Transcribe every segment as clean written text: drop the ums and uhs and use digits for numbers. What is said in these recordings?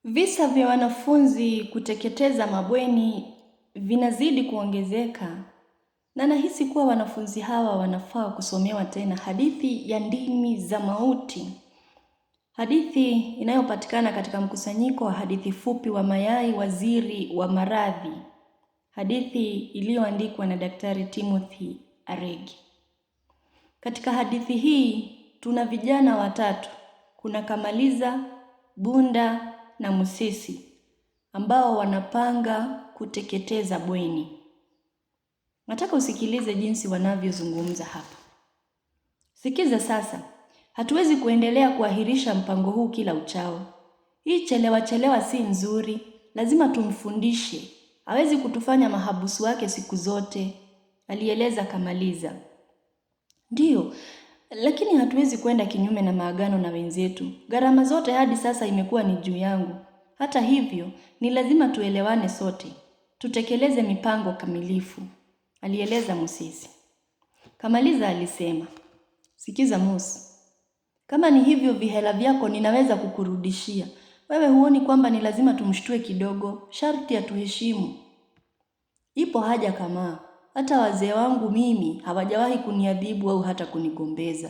Visa vya wanafunzi kuteketeza mabweni vinazidi kuongezeka, na nahisi kuwa wanafunzi hawa wanafaa kusomewa tena hadithi ya Ndimi za Mauti. Hadithi inayopatikana katika mkusanyiko wa hadithi fupi wa Mayai Waziri wa Maradhi. Hadithi iliyoandikwa na Daktari Timothy Aregi. Katika hadithi hii tuna vijana watatu. Kuna Kamaliza, Bunda na Musisi ambao wanapanga kuteketeza bweni. Nataka usikilize jinsi wanavyozungumza hapa. Sikiza sasa. Hatuwezi kuendelea kuahirisha mpango huu kila uchao. Hii chelewa si nzuri. Lazima tumfundishe. Hawezi kutufanya mahabusu wake siku zote, alieleza Kamaliza. Ndiyo, lakini hatuwezi kwenda kinyume na maagano na wenzetu. Gharama zote hadi sasa imekuwa ni juu yangu. Hata hivyo, ni lazima tuelewane sote. Tutekeleze mipango kamilifu, alieleza Musisi. Kamaliza alisema, sikiza Musi. Kama ni hivyo vihela vyako ninaweza kukurudishia. Wewe huoni kwamba ni lazima tumshtue kidogo, sharti atuheshimu. Ipo haja kama, hata wazee wangu mimi hawajawahi kuniadhibu au hata kunigombeza.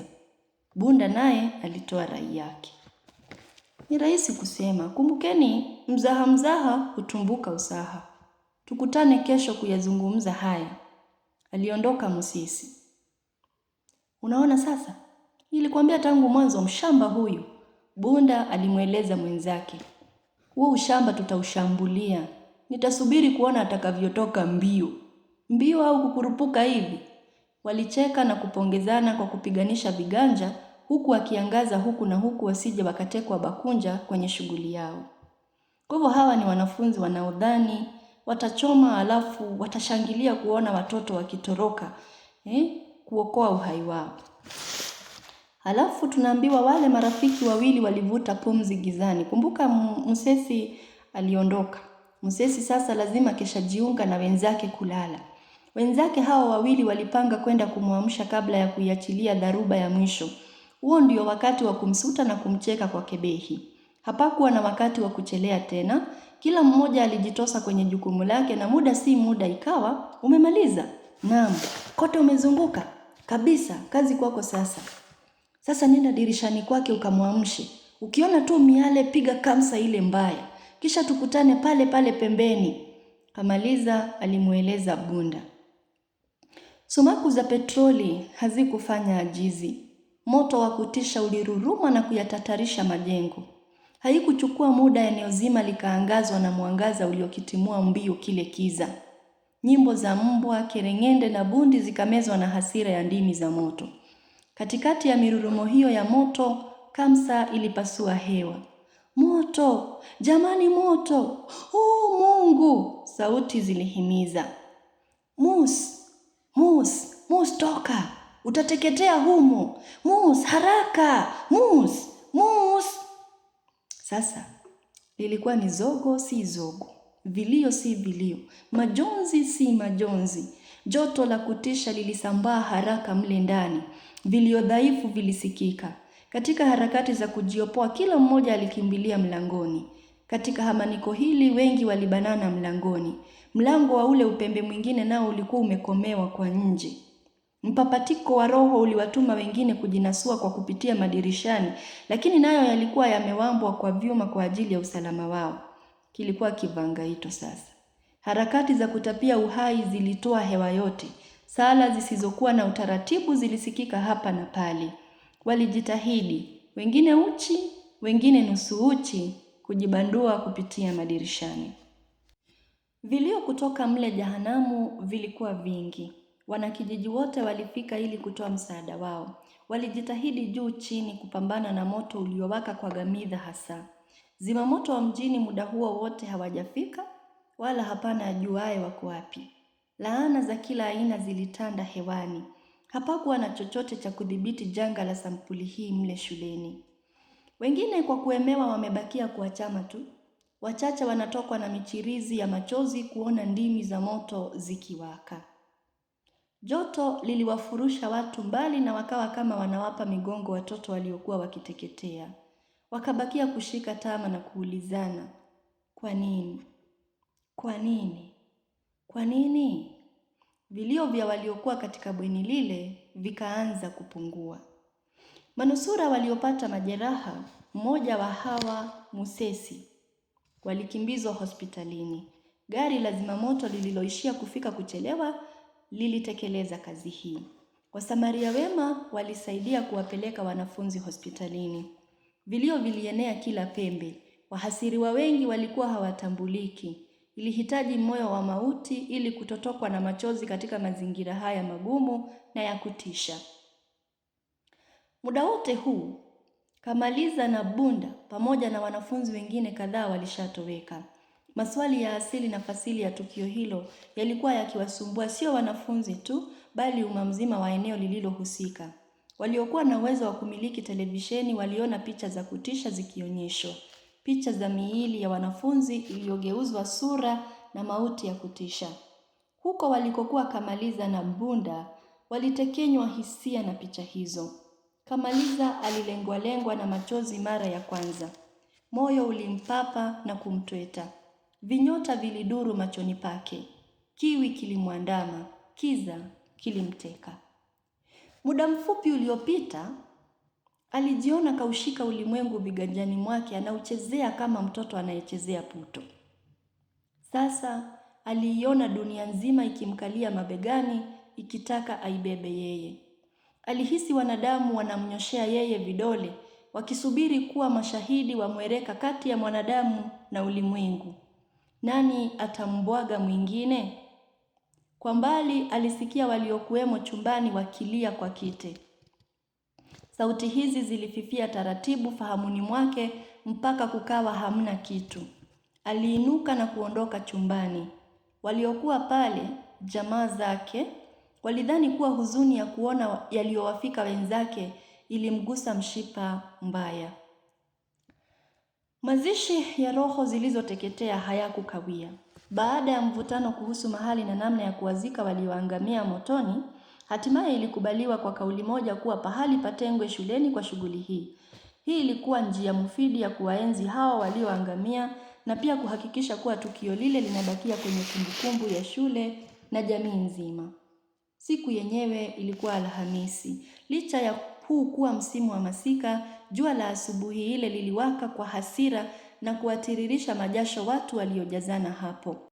Bunda naye alitoa rai yake. Ni rahisi kusema, kumbukeni mzaha hutumbuka usaha. Tukutane kesho kuyazungumza haya. Aliondoka Musisi. Unaona sasa? Nilikwambia tangu mwanzo mshamba huyu. Bunda alimweleza mwenzake. Huo ushamba tutaushambulia. Nitasubiri kuona atakavyotoka mbio. Mbio au kukurupuka hivi. Walicheka na kupongezana kwa kupiganisha viganja, huku akiangaza huku na huku wasije wakatekwa bakunja kwenye shughuli yao. Kwa hivyo hawa ni wanafunzi wanaodhani watachoma alafu watashangilia kuona watoto wakitoroka, kuokoa uhai wao. Halafu tunaambiwa wale marafiki wawili walivuta pumzi gizani. Kumbuka Musesi aliondoka. Musesi sasa lazima keshajiunga na wenzake kulala. Wenzake hao wawili walipanga kwenda kumwamsha kabla ya kuiachilia dharuba ya mwisho. Huo ndio wakati wa kumsuta na kumcheka kwa kebehi. Hapakuwa na wakati wa kuchelea tena. Kila mmoja alijitosa kwenye jukumu lake na muda si muda ikawa, umemaliza? Naam, kote umezunguka. Kabisa, kazi kwako sasa. Sasa nenda dirishani kwake ukamwamshe. Ukiona tu miale piga kamsa ile mbaya. Kisha tukutane pale pembeni. Kamaliza alimueleza Bunda. Sumaku za petroli hazikufanya ajizi. Moto wa kutisha uliruruma na kuyatatarisha majengo. Haikuchukua muda eneo zima likaangazwa na mwangaza uliokitimua mbio kile kiza. Nyimbo za mbwa, kerengende na bundi zikamezwa na hasira ya ndimi za moto. Katikati ya mirurumo hiyo ya moto, kamsa ilipasua hewa. Moto! Jamani moto! Mungu! Sauti zilihimiza. Mus toka! Utateketea humo! Mus, haraka! Mus! Sasa, lilikuwa ni zogo si zogo. Vilio si vilio. Majonzi si majonzi. Joto la kutisha lilisambaa haraka mle ndani. Vilio dhaifu vilisikika. Katika harakati za kujiopoa kila mmoja alikimbilia mlangoni. Katika hamaniko hili wengi walibanana mlangoni. Mlango wa ule upembe mwingine nao ulikuwa umekomewa kwa nje. Mpapatiko wa roho uliwatuma wengine kujinasua kwa kupitia madirishani, lakini nayo yalikuwa yamewambwa kwa vyuma kwa ajili ya usalama wao. Kilikuwa kivangaito sasa. Harakati za kutapia uhai zilitoa hewa yote. Sala zisizokuwa na utaratibu zilisikika hapa na pale. Walijitahidi, wengine uchi, wengine nusu uchi, kujibandua kupitia madirishani. Vilio kutoka mle jahanamu vilikuwa vingi. Wanakijiji wote walifika ili kutoa msaada wao. Walijitahidi juu chini kupambana na moto uliowaka kwa gamidha hasa. Zimamoto wa mjini muda huo wote hawajafika, wala hapana ajuaye wako wapi. Laana za kila aina zilitanda hewani. Hapakuwa na chochote cha kudhibiti janga la sampuli hii mle shuleni. Wengine kwa kuemewa wamebakia kuachama tu. Wachache wanatokwa na michirizi ya machozi kuona ndimi za moto zikiwaka. Joto liliwafurusha watu mbali na wakawa kama wanawapa migongo watoto waliokuwa wakiteketea. Wakabakia kushika tama na kuulizana, Kwa nini? Kwa nini? Kwa nini? Vilio vya waliokuwa katika bweni lile vikaanza kupungua. Manusura waliopata majeraha, mmoja wa hawa Musesi, walikimbizwa hospitalini. Gari la zimamoto lililoishia kufika kuchelewa lilitekeleza kazi hii. Wasamaria wema walisaidia kuwapeleka wanafunzi hospitalini. Vilio vilienea kila pembe. Wahasiriwa wengi walikuwa hawatambuliki. Ilihitaji moyo wa mauti ili kutotokwa na machozi katika mazingira haya magumu na ya kutisha. Muda wote huu, Kamaliza na Bunda pamoja na wanafunzi wengine kadhaa walishatoweka. Maswali ya asili na fasili ya tukio hilo yalikuwa yakiwasumbua sio wanafunzi tu, bali umma mzima wa eneo lililohusika. Waliokuwa na uwezo wa kumiliki televisheni waliona picha za kutisha zikionyeshwa. Picha za miili ya wanafunzi iliyogeuzwa sura na mauti ya kutisha. Huko walikokuwa Kamaliza na Bunda walitekenywa hisia na picha hizo. Kamaliza alilengwa-lengwa na machozi mara ya kwanza. Moyo ulimpapa na kumtweta. Vinyota viliduru machoni pake. Kiwi kilimwandama, kiza kilimteka. Muda mfupi uliopita, alijiona kaushika ulimwengu viganjani mwake anauchezea kama mtoto anayechezea puto. Sasa aliiona dunia nzima ikimkalia mabegani, ikitaka aibebe yeye. Alihisi wanadamu wanamnyoshea yeye vidole, wakisubiri kuwa mashahidi wa mwereka kati ya mwanadamu na ulimwengu. Nani atambwaga mwingine? Kwa mbali alisikia waliokuwemo chumbani wakilia kwa kite. Sauti hizi zilififia taratibu fahamuni mwake mpaka kukawa hamna kitu. Aliinuka na kuondoka chumbani. Waliokuwa pale, jamaa zake, walidhani kuwa huzuni ya kuona yaliyowafika wenzake ilimgusa mshipa mbaya. Mazishi ya roho zilizoteketea hayakukawia. Baada ya mvutano kuhusu mahali na namna ya kuwazika walioangamia motoni, hatimaye ilikubaliwa kwa kauli moja kuwa pahali patengwe shuleni kwa shughuli hii. Hii ilikuwa njia mufidi ya kuwaenzi hao walioangamia na pia kuhakikisha kuwa tukio lile linabakia kwenye kumbukumbu ya shule na jamii nzima. Siku yenyewe ilikuwa Alhamisi. Licha ya huu kuwa msimu wa masika, jua la asubuhi ile liliwaka kwa hasira na kuwatiririsha majasho watu waliojazana hapo.